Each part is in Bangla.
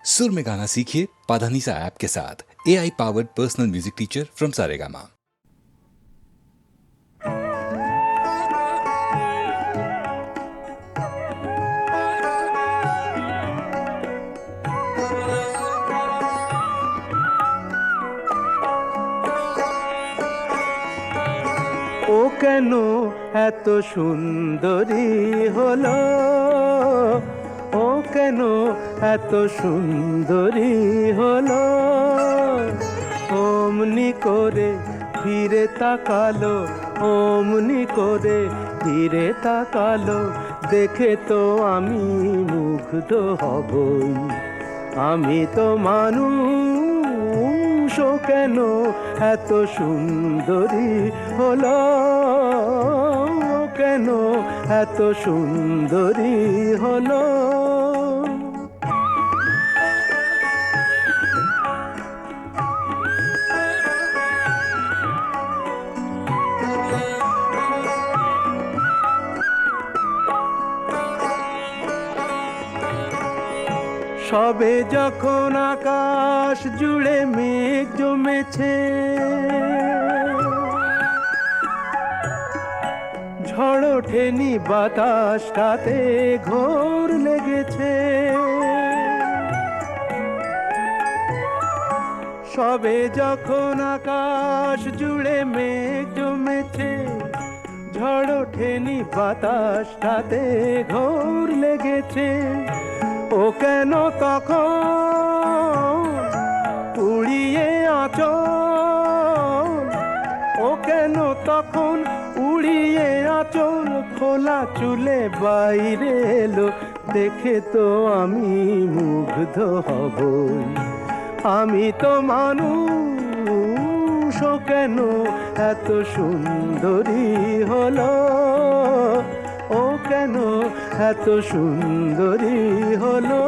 सुर में गाना सीखिए पाधानीसा ऐप के साथ। AI powered personal music teacher from Saregama. ও কেন এত সুন্দরী হলো, ও কেন এত সুন্দরী হলো, অমনি করে ফিরে তাকালো, অমনি করে ফিরে তাকালো, দেখে তো আমি মুগ্ধ হবই, আমি তো মানুষ, ও কেন এত সুন্দরী হলো, ও কেন এত সুন্দরী হলো। সবে যখন আকাশ জুড়ে মেঘ জমেছে, ঝড় ওঠেনি বাতাসটাতে ঘোর লেগেছে, সবে যখন আকাশ জুড়ে মেঘ জমেছে, ঝড় ওঠেনি বাতাসটাতে ঘোর লেগেছে, ও কেন তখন উড়িয়ে আঁচল, ও কেন তখন উড়িয়ে আঁচল, খোলা চুলে বাইরে এলো, দেখে তো আমি মুগ্ধ হবই, আমি তো মানুষ, ও কেন এত সুন্দরী হলো, ও কেন এত সুন্দরী হলো।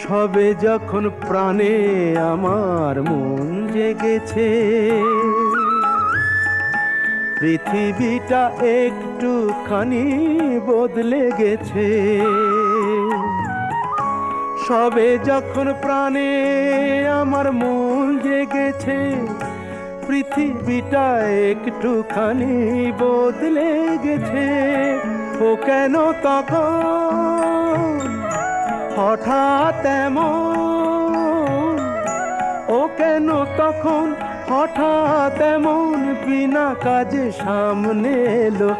সবে যখন প্রাণে আমার মন জেগেছে, পৃথিবীটা একটুখানি বদলে গেছে, সবে যখন প্রাণে আমার মন জেগেছে, পৃথিবীটা একটুখানি বদলে গেছে, ও কেন তখন হঠাৎ এমন, ও কেন তখন হঠাৎ এমন বিনা কাজে সামনে এলো,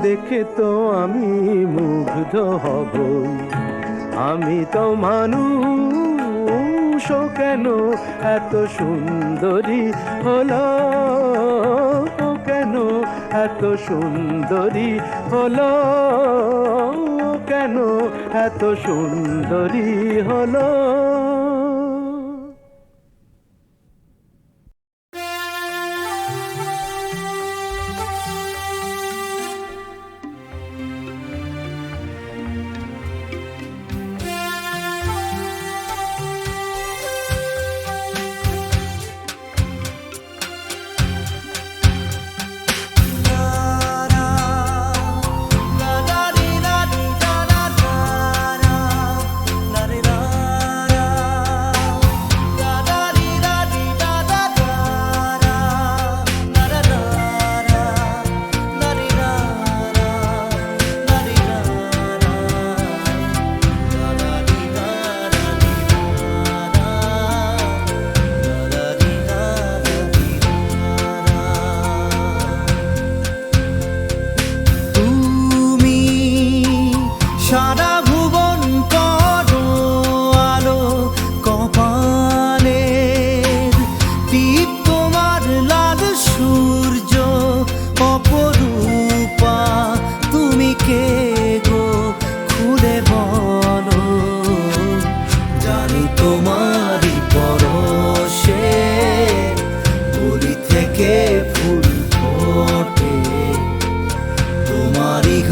দেখে তো আমি মুগ্ধ হবই, আমি তো মানুষ, ও কেন এত সুন্দরী হলো, ও কেন এত সুন্দরী হলো, ও কেন এত সুন্দরী হলো।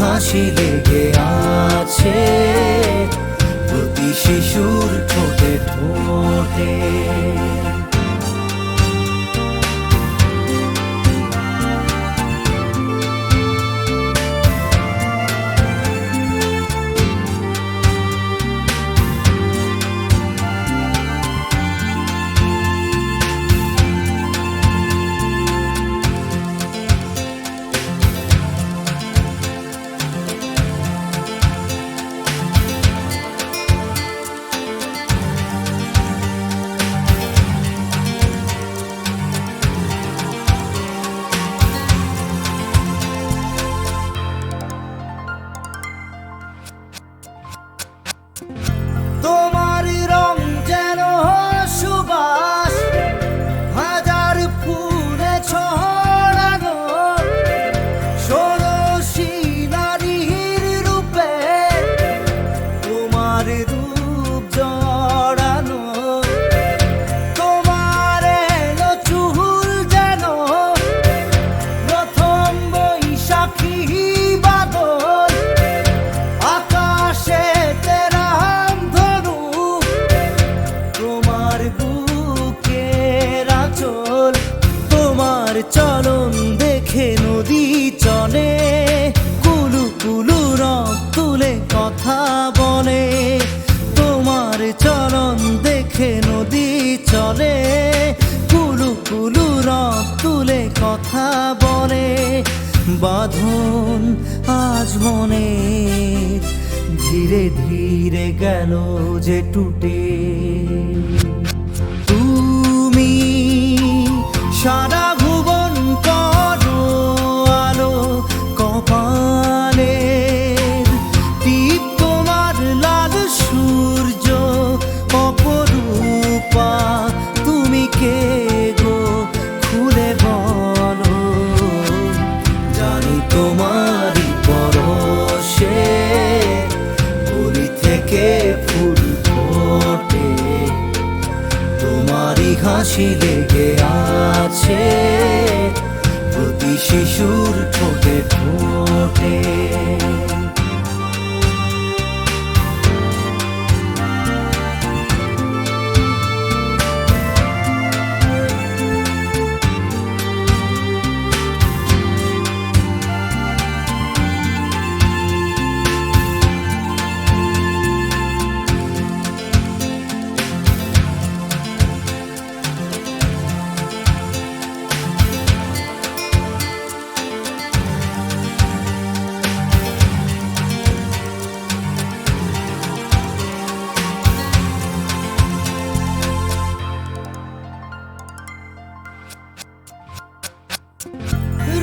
হাসি লেগে আছে প্রতি শিশুর ঠোঁটে ঠোঁটে। নদী চলে, কুলু কুলু রং তুলে কথা বলে। তোমার চলন দেখে নদী চলে, কুলু কুলু রং তুলে কথা বলে। বাঁধন আজ মনে ধীরে ধীরে গেল যে টুটে। তুমি সারা ভুবন করো আলো, কপালের টিপ তোমার লাল সূর্য অপরূপা। তুমি কে গো খুলে বলো, জানি তোমারই পরশে কলি থেকে ফুল ফোটে। তোমারই হাসি লেগে আছে প্রতি শিশুর ঠোঁটে ঠোঁটে।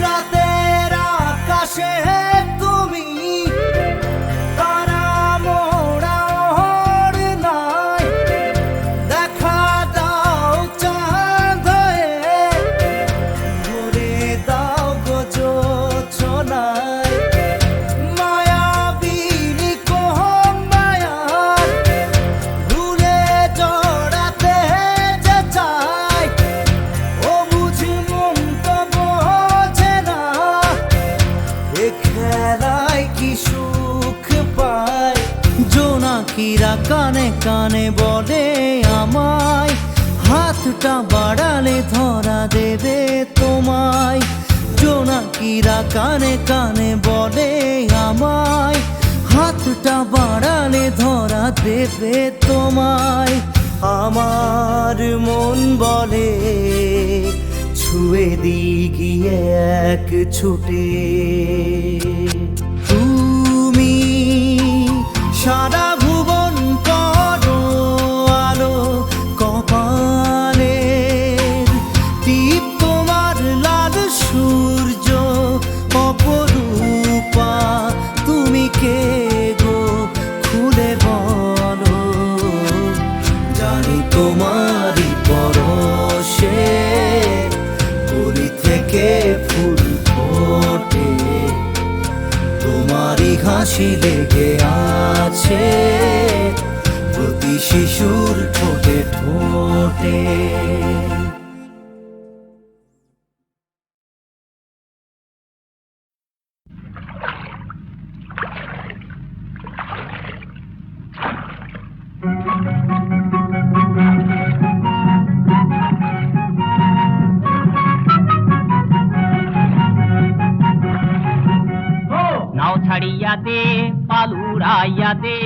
রাতের আকাশে তুমি তারা মোড়া নাই, দেখা দাও চাঁদ হয়ে ভরে দাও গো জোছনায়। মায়াবিনী কোন মায়ার ভুলে জড়াতে যে চাই, ও বুঝি মন তো বোঝে না এ খেলায় কি সুখ পায়। জোনাকিরা কানে কানে বলে আমায়, হাতটা বাড়ালে ধরা দেবে তোমায়। জোনাকিরা কানে কানে বলে আমায়, হাতটা বাড়ালে ধরা দেবে তোমায়। আমার মন বলে ছুঁয়ে দিই গিয়ে এক ছুটে। তুমি সারা ভুবন করো আলো, কপালের টিপ তোমার লাল সূর্য অপরূপা। তুমি কে গো খুলে বলো, জানি তোমারই পরশে কলি থেকে ফুল ফোটে। তোমারই হাসি লেগে আছে প্রতি শিশুর ঠোঁটে ঠোঁটে। নাও ছাড়িয়া দে পালুরাইয়া দে,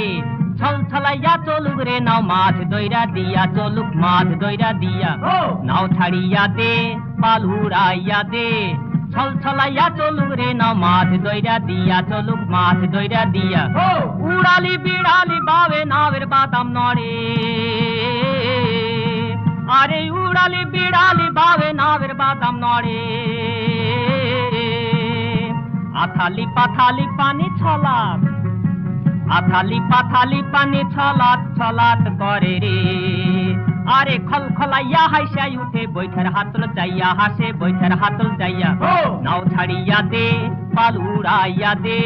ছল ছলাইয়া চলুক রে নাও মাছ দইরা দিয়া, চলুক মাছ দইরা দিয়া। নাও ছাড়িয়া দে পালুরাইয়া দে, ছল ছলাইয়া চলুক রে নাও মাছ দইরা দিয়া, চলুক মাছ দইরা দিয়া। উড়ালি বিড়ালি বাবে নাবের বাদাম নড়ে, আরে উড়ালি বিড়ালি বাবে নাবের বাদাম নড়ে। আথালি পাথালি পানি ছলাত, আথালি পাথালি পানি ছলাত ছলাত করে রে। আরে খলখলাইয়া হাসিয়াই উঠে বৈঠার হাতল যাইয়া, হাসে বৈঠার হাতল যাইয়া। নাও ছাড়িয়া দে পালুরাইয়া দে,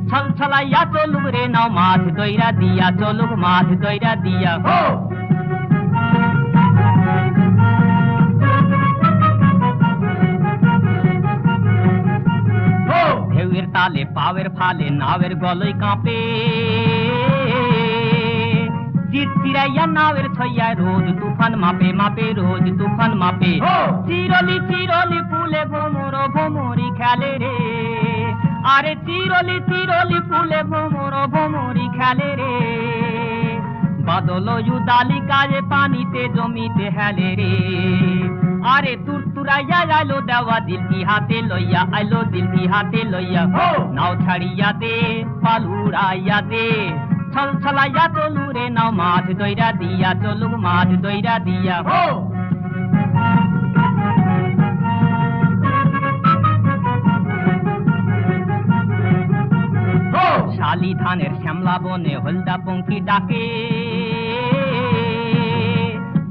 ছল ছলাইয়া চলুক রে নাও মাছ দইরা দিয়া, চলুক মাছ দইরা দিয়া। ঢেউয়ের তালে পাওয়ের ফালে নাওয়ের গলই কাঁপে, চিরচিরাইয়া নাওয়ের ছইয়ায় রোজ তুফান মাপে মাপে, রোজ তুফান মাপে। চিরলি চিরলি ফুলে ভোমর ভোমরি খেলে রে, আরে চিরলি চিরলি ফুলে ভ্রমর ভ্রমরি খেলে রে, বাদল উদালি কাজে পানিতে জমিতে হেলে রে। আরে তুরতুরাইয়া আইলো দেওয়া দিলকি হাতে লইয়া, আইলো দিলকি হাতে লইয়া, নাও ছাড়িয়া দে পালুড়াইয়া দে, ছল ছলাইয়া চলু রে নাও মাছ দইরা দিয়া, চলুক মাছ দইরা দিয়া। শালি ধানের শ্যামলা বনে হলদা পঙ্কি ডাকে,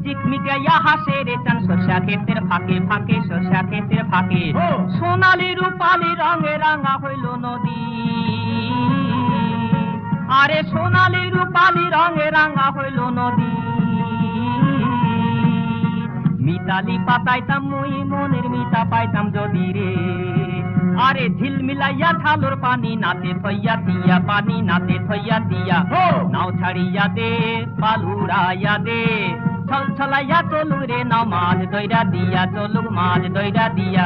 চিকমিকাইয়া হাসে রে চান শস্যা ক্ষেতের ফাঁকে ফাঁকে, শস্যা ক্ষেতের ফাঁকে। সোনালি রূপালি রঙে রাঙা হইল নদী, আরে সোনালি রূপালি রঙে রাঙা হইল নদী। মিতালি পাতাইতাম মুই মনের মিতা পাইতাম যদি রে, আরে ঝিলমিলাইয়া ঝালর পানি নাতে থইয়া দিয়া, পানি নাতে থইয়া দিয়া, নাও ছাড়িয়া দে পালুড়াইয়া দে, ছল ছলাইয়া চলু রে নাও মাছ দইরা দিয়া, চলুক মাছ দইরা দিয়া।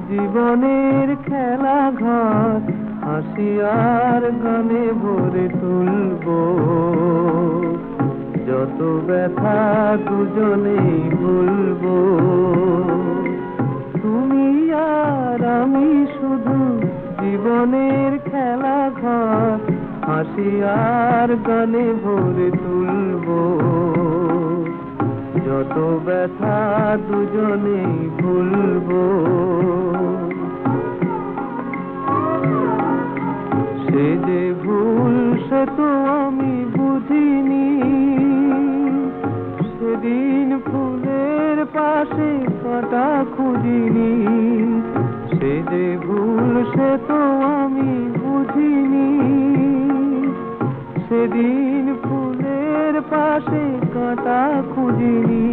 জীবনের খেলা ঘর হাসি আর গানে ভরে তুলবো, যত ব্যথা দুজনেই ভুলবো। তুমি আর আমি শুধু জীবনের খেলা ঘর হাসি আর গানে ভরে তুলবো, যত ব্যথা দুজনেই ভুলবো। সে যে ভুল সে তো আমি বুঝিনি, সেদিন ফুলের পাশে কাঁটা খুঁজিনি। সে যে ভুল সে তো আমি বুঝিনি, সেদিন ফুলের পাশে কাঁটা খুঁজিনি।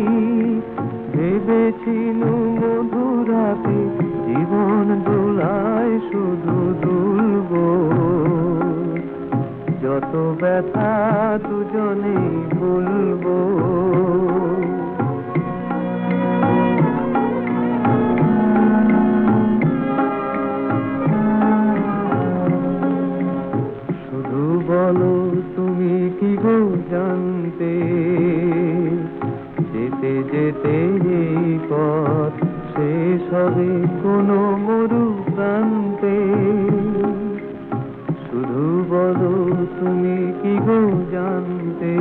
ভেবেছিলু মধুরাতে জীবন দোলায় শুধু দুলবো, যত ব্যথা দুজনেই ভুলবো। শুধু বলো তুমি কি গো জানতে, যেতে যেতে এই পথ শেষ হবে কোনো মরু প্রান্তে। শুধু বলো তুমি কি গো জানতে,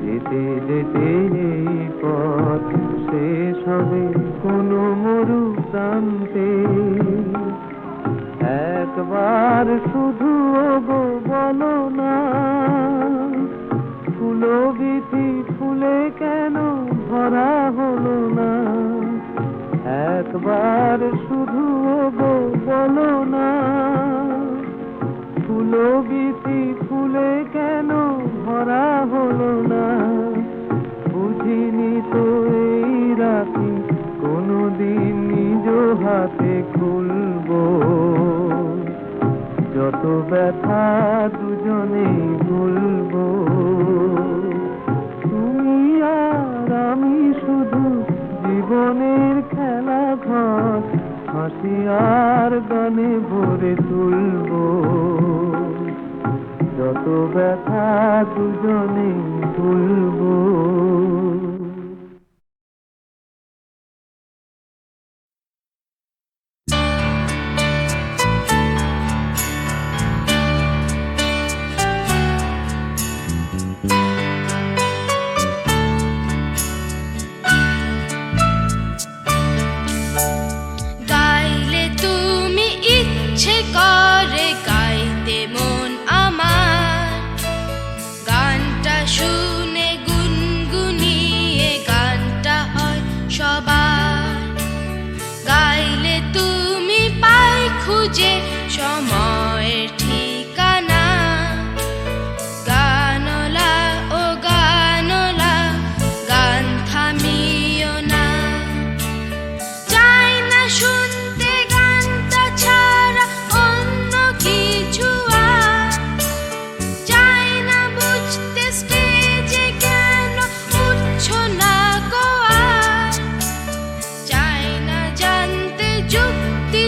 যেতে যেতে এই পথ শেষ হবে কোনো মরু প্রান্তে। একবার শুধু গো বলো না, ফুলো বিথি ফুলে কেন ভরা হলো না। একবার শুধু গো বলো না, ফুলো বিথি ফুলে কেন ভরা হলো না। বুঝিনি তো এই রাতি কোনোদিন নিজ হাতে খুলবো, যত ব্যথা দুজনেই ভুলবো। তুমি আর আমি শুধু জীবনের খেলা ঘর হাসি আর গানে ভরে তুলবো, যত ব্যথা দুজনেই ভুলবো। গাইলে তুমি ইচ্ছে করে গাইতে মন আমার, গানটা শুনে গুনগুনিয়ে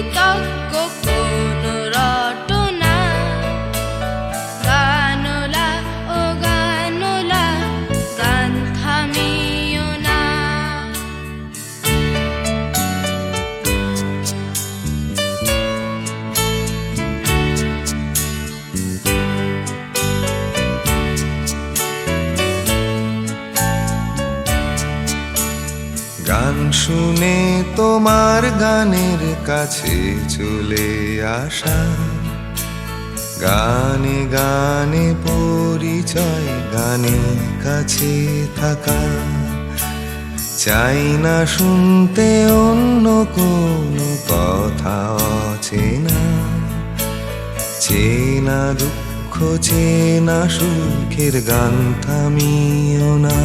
যুক্তিতজ্ঞ কোনো রটনা। গানলা ও গানলা, গান থামিও না। গান শুনে তোমার গানের কাছে চলে আসা, গানে গানে পরিচয়, গানে কাছে থাকা। চাই না শুনতে অন্য কোনো কথা অচেনা, চেনা দুঃখ চেনা সুখের গান থামিও না।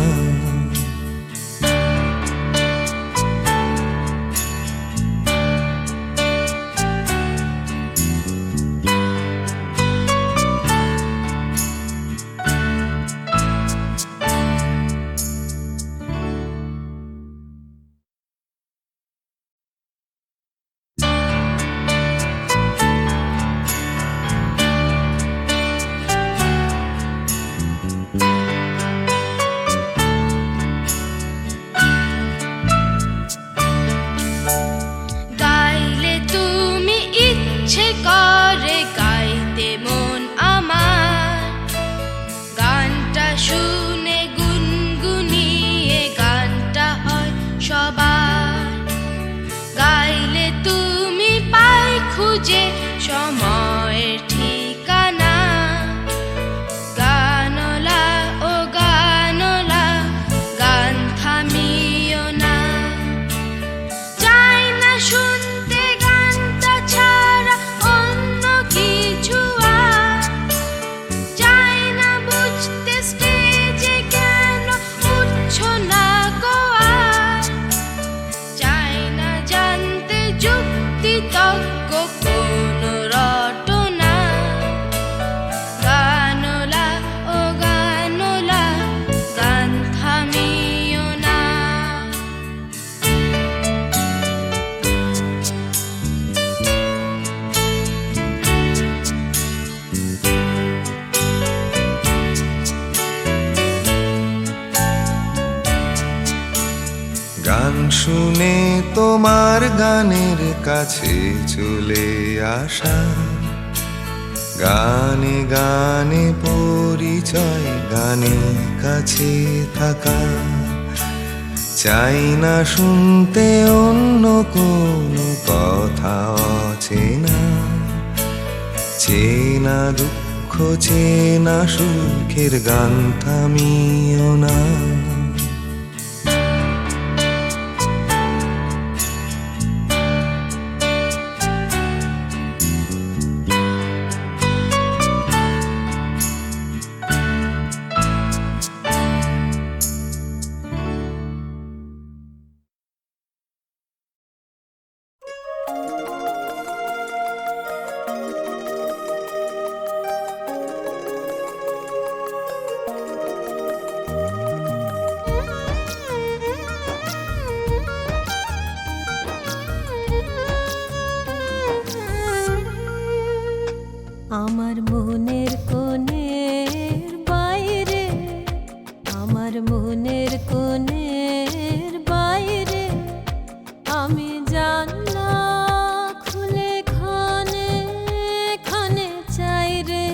গাইলে তুমি ইচ্ছে করে গাইতে মন আমার, গানটা শুনে গুনগুনিয়ে গানটা হয় সবার। গাইলে তুমি পাই খুঁজে সময়ের ঠিকানা। গানলা ও গানলা, গান থামিও না। চাই না শুনতে গানটা ছাড়া অন্য কিছু আর। চাই না বুঝতে স্টেজে কেন উঠছো না গো আর। চাই না জানতে যুক্তিতজ্ঞ কোনো রটনা। গানলা ও গানলা, গান থামিও না। গান শুনে তোমার গানের কাছে চলে আসা, গানে গানে পরিচয়, গানে কাছে থাকা। চাই না শুনতে অন্য কোনো কথা অচেনা, চেনা দুঃখ চেনা সুখের গান থামিও না। আমার মনের কোণের বাইরে, আমার মনের কোণের বাইরে, আমি জানলা খুলে খানে খানে চাই রে।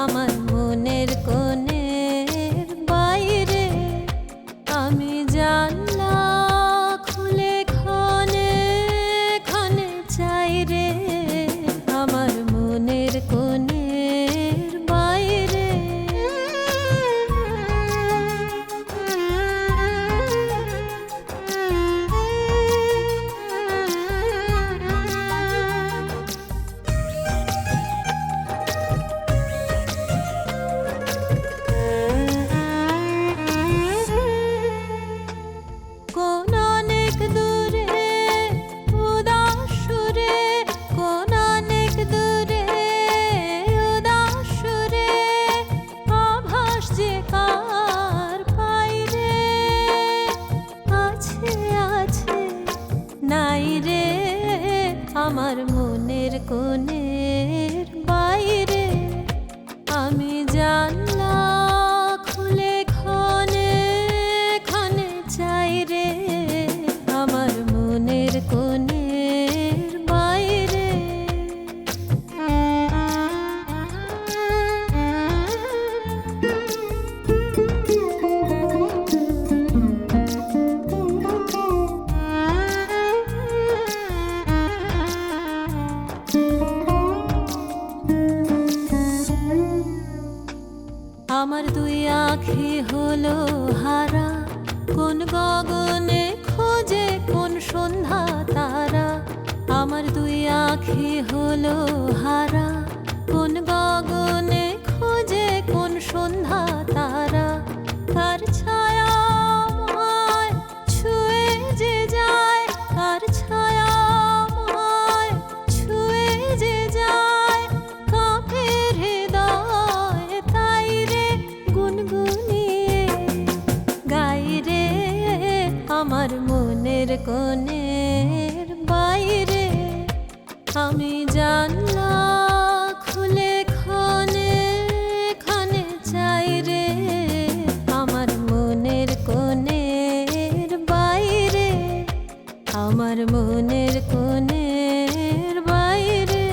আমার মনের কোণের বাইরে, আমি জানলা খুলে খানে খানে চাই রে। আমার মনের কোণের বাইরে। কোন অনেক দূরে উদাস সুরে, কোন অনেক দূরে উদাস সুরে, আভাস যে কার পাই রে। আছে আছে নাই রে আমার মনের কোণের বাইরে আমি জানলা খুলে ক্ষণে ক্ষণে চাই রে আমার মনের কোণের বাইরে। আমার দুই আঁখি হলো হারা কোন গগনে খোঁজে কোন সন্ধ্যা তারা। আমার দুই আঁখি হলো হারা কোন গগনে খোঁজে কোন সন্ধ্যা তারা। কার ছায়া আমায় ছুঁয়ে যে যায়, কার ছায়া আমায় ছুঁয়ে যে যায়, কাঁপে হৃদয় তাই রে গুনগুনিয়ে গাই রে আমার মনের কোণের বাইরে আমি জানলা খুলে ক্ষণে ক্ষণে চাই রে আমার মনের কোণের বাইরে আমার মনের কোণের বাইরে।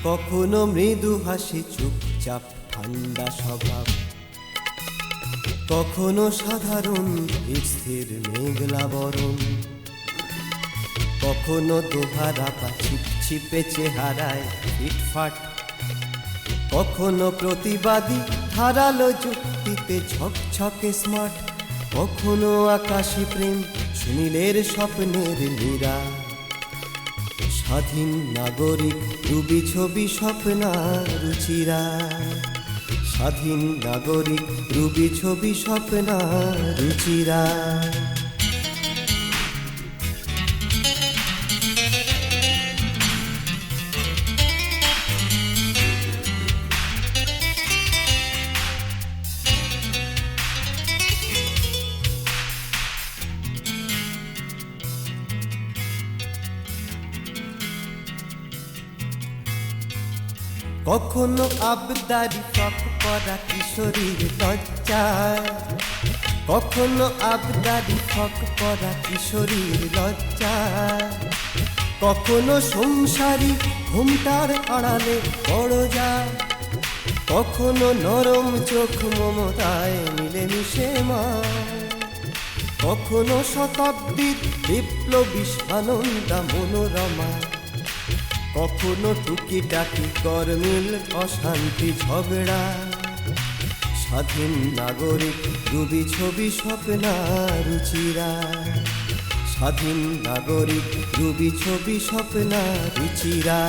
কখনো মৃদু হাসি চুপচাপ ঠান্ডা স্বভাব, কখনো সাধারণ স্থির মেঘলা বরণ, কখনো দোহারা পা ছিপছিপে চেহারায় ফিটফাট, কখনো প্রতিবাদী ধারালো যুক্তিতে ঝকঝকে স্মার্ট, কখনো আকাশী প্রেম সুনীলের স্বপ্নের নীরা। স্বাধীন নাগরিক রুবি ছবি স্বপ্না রুচিরা, স্বাধীন নাগরিক রুবি ছবি স্বপ্না রুচিরা। কখনো আবদারি ফক করা কিশোরীর লজ্জায়, কখনো আবদারি ফক করা কিশোরীর লজ্জায়, কখনো সংসারী ঘুমটার আড়ালে বড় যায়, কখনো নরম চোখ মমতায় মিলেমিশে মায়, কখনো শতাব্দীর বিপ্লবী সানন্দা মনোরমা, কখনো টুকিটাকি গরমিল অশান্তি ঝগড়া। স্বাধীন নাগরিক রুবি ছবি স্বপ্না রুচিরা, স্বাধীন নাগরিক রুবি ছবি স্বপ্না রুচিরা।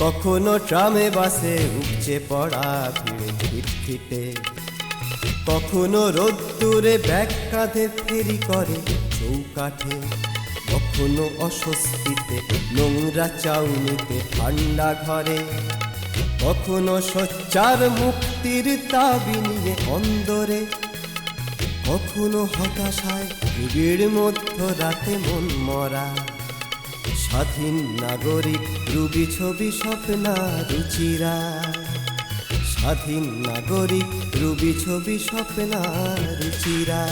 কখনো ট্রামে বাসে উপচে পড়া ভিড়ে খিটখিটে, কখনো রোদ্দুরে ব্যাগ কাঁধে ফেরি করে চৌকাঠে, কখনো অস্বস্তিতে নোংরা চাউনিতে ঠান্ডা ঘরে, কখনো সোচ্চার মুক্তির দাবি নিয়ে অন্দরে, কখনো হতাশায় নিবিড় মধ্যরাতে মন মরা। স্বাধীন নাগরিক রুবি ছবি স্বপ্না রুচিরা, স্বাধীন নাগরিক রুবি ছবি স্বপ্না রুচিরা।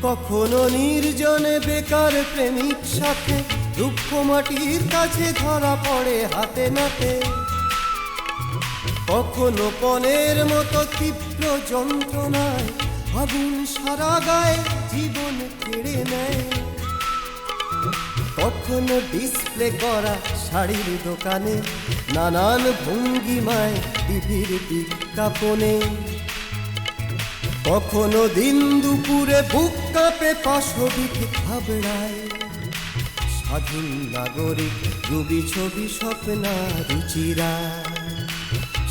কখনো নির্জনে বেকার প্রেমিক সাথে দুঃখ মাটির কাছে ধরা পড়ে হাতে নাতে, কখনো পনের মতো তীব্র যন্ত্রণায় আগুন সারা গায়ে জীবন কেড়ে নেয়, কখনো ডিসপ্লে করা শাড়ির দোকানে নানান ভঙ্গিমায় টিভির বিজ্ঞাপনে, কখনো দিন দুপুরে বুক কাঁপে পাশবিক ঘাবড়ায়, স্বাধীন নাগরিক রুবি ছবি স্বপ্না রুচিরা,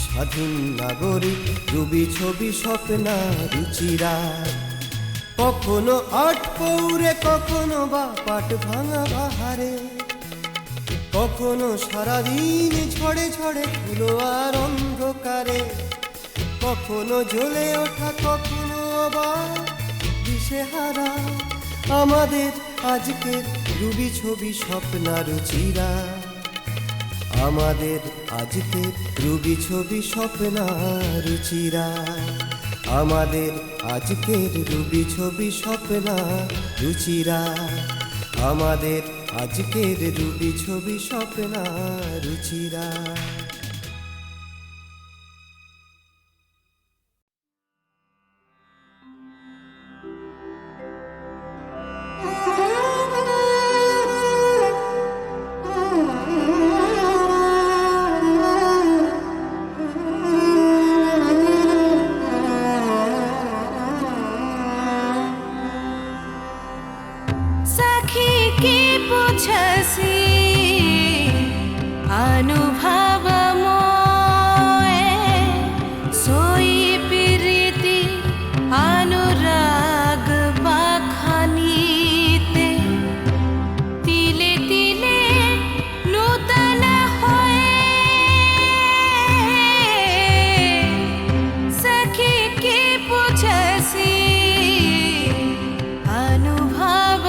স্বাধীন নাগরিক রুবি ছবি স্বপ্না রুচিরা, কখনো আট পৌরে কখনো বা পাট ভাঙা বাহারে, কখনো সারাদিন ঝড়ে ঝড়ে ধুলো আর অন্ধকারে, কখনো জ্বলে ওঠা কখনো আবার দিশেহারা, আমাদের আজকের রুবি ছবি স্বপ্না রুচিরা, আমাদের আজকের রুবি ছবি স্বপ্না রুচিরা, আমাদের আজকের রুবি ছবি স্বপ্না রুচিরা, আমাদের আজকের রুবি ছবি স্বপ্না রুচিরা। सखी की पूछसी अनुभव मोए सोई प्रीति अनुराग बाखानीते तिले तिले नूतन होए सखी की पूछसी अनुभव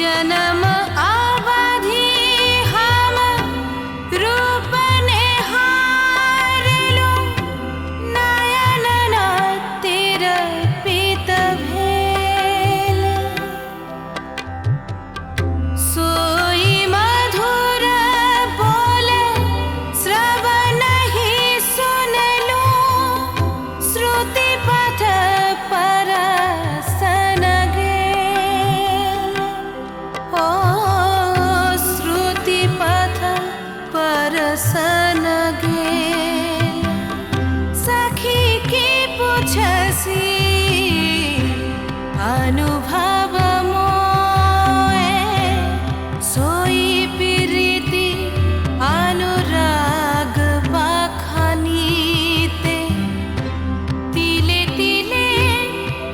जन्म अवधि हम रूप निहार लो नयन तिर पीत भेल सोई मधुर बोल श्रवण ही सुन लो श्रुति पथ परसन गेल ओ श्रुति पथ परसन गेल सखी की पूछसी अनुभव मोए सोई प्रीति अनुराग बाखानीते तिले तिले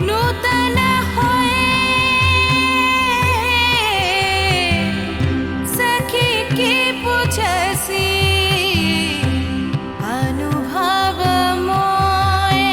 नूतन होए सखी की पूछसी अनुभव मोए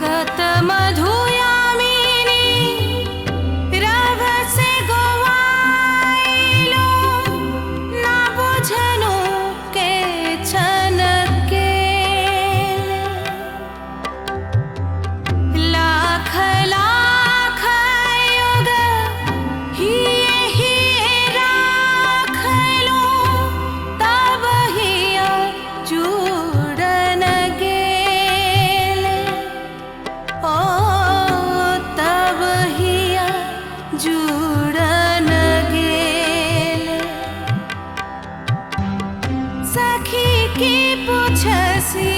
कत मधुयामिनी रभ से गोवाइलो ना बुझनु के छन गेल लाख लाख युग हिये राख लो तब हिया जुड़न गेल ओ तब हिया जुड़न गेल सखी की पूछसी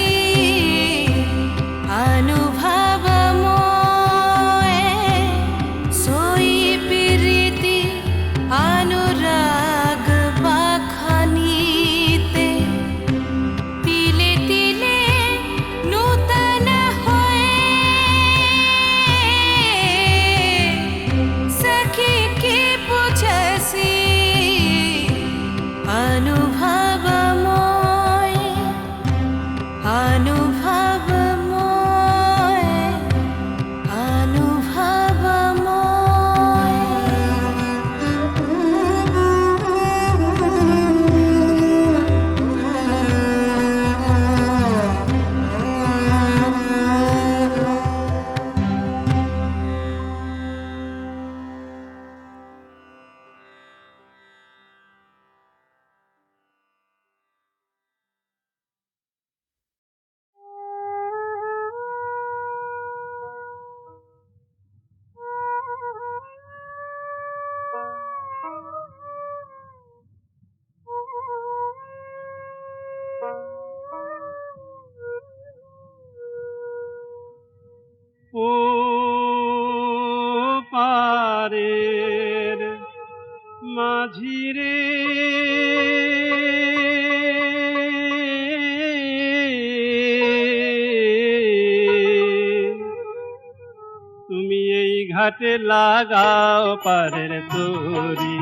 ঘাটে লাগাও পারের তরি,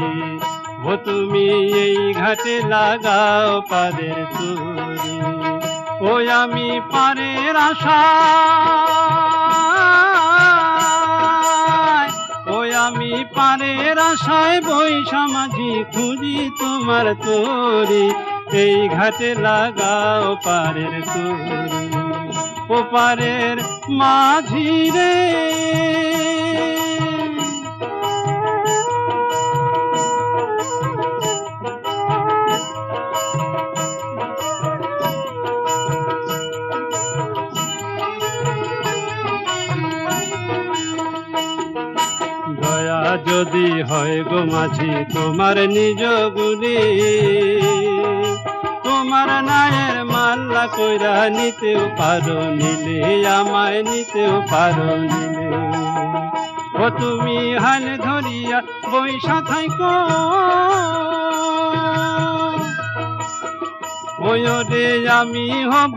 ও তুমি এই ঘাটে লাগাও পারের তরি। ওই আমি পারের আশায়, ওই আমি পারের আশায় বৈশামাঝি খুঁজি তোমার তরি, এই ঘাটে লাগাও পারের তরি। ও পারের মাঝি রে, দয়া যদি হয় গো মাঝি তোমার নিজ গুণে, তোমার নায়ের মাল্লা কইরা নিতেও পারো নিলে, আমায় নিতেও পারো নিলে। ও তুমি হাল ধরিয়া বৈশা থাইকো, ওরে আমি হব,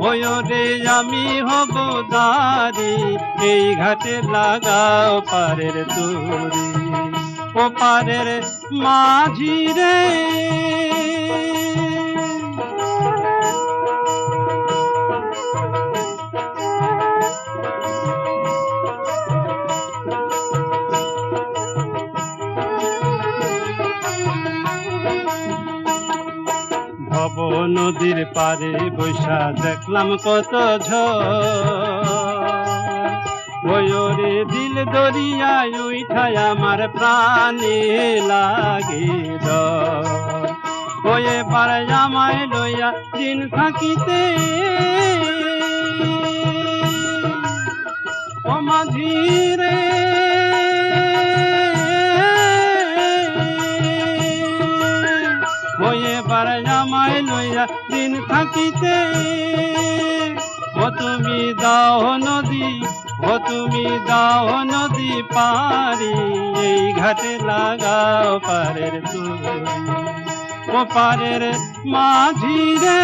ওরে আমি হব দারি, এই ঘাটে লাগাও পারের তরি। ও পারের মাঝি রে, ভব নদীর পারে বৈশা দেখলাম কত ঝরে, দিল দরিয়ায় উঠায় আমার প্রাণে লাগে ডর। ওই এবার আমায় লইয়া দিন থাকিতে, ও মাঝি রে, ওই এবার আমায় লইয়া দিন থাকিতে। ও তুমি দাও নদী, ও তুমি দাও নদী পারি, এই ঘাটে লাগাও পারের তরি। ও পারের মাঝি রে,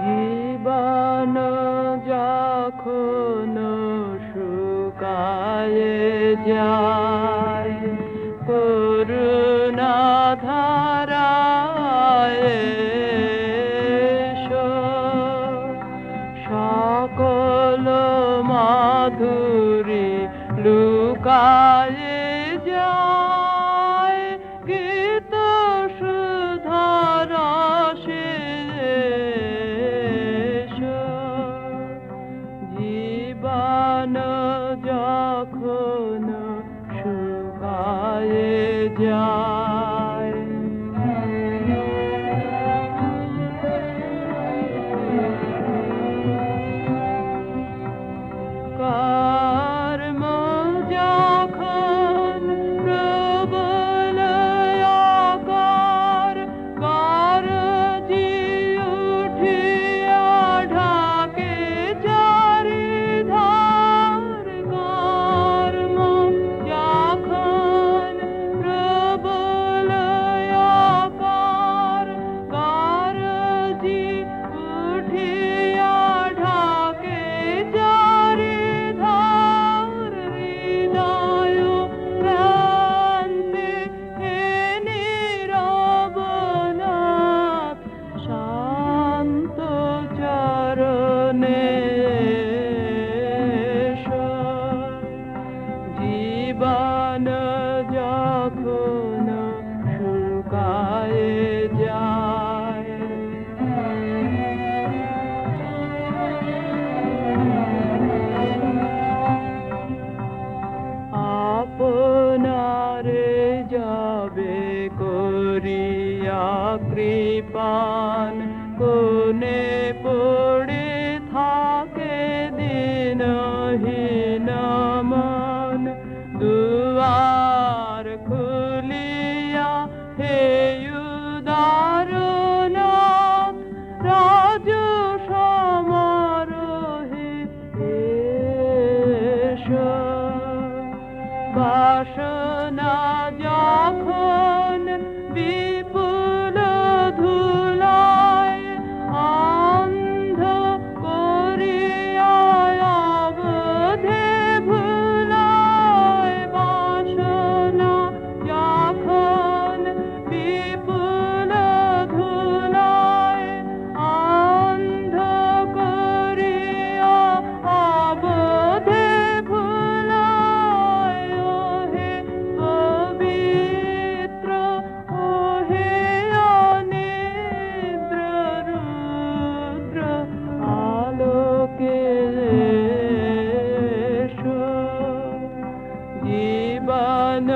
জীবন যখন শুকায়ে যায়, করুণা ধারায় এসো, সকল মাধুরী লুকায়ে যায়, গীত সুধার রসে এসো। জীবন যখন শুকায়ে যায়, কর্ম যখন প্রবল আকার গরজি উঠিয়া ঢাকে চারিধার, কর্ম যখন প্রবল বাসনা যখন বিপুল ধুলায় অন্ধ করিয়া অবধে ভুলায়, বাসনা যখন বিপুল ধুলায় অন্ধ করিয়া অবধে ভুলায়, ওহে পবিত্র ওহে অনিদ্র রুদ্র আলোকে এসো, জীবন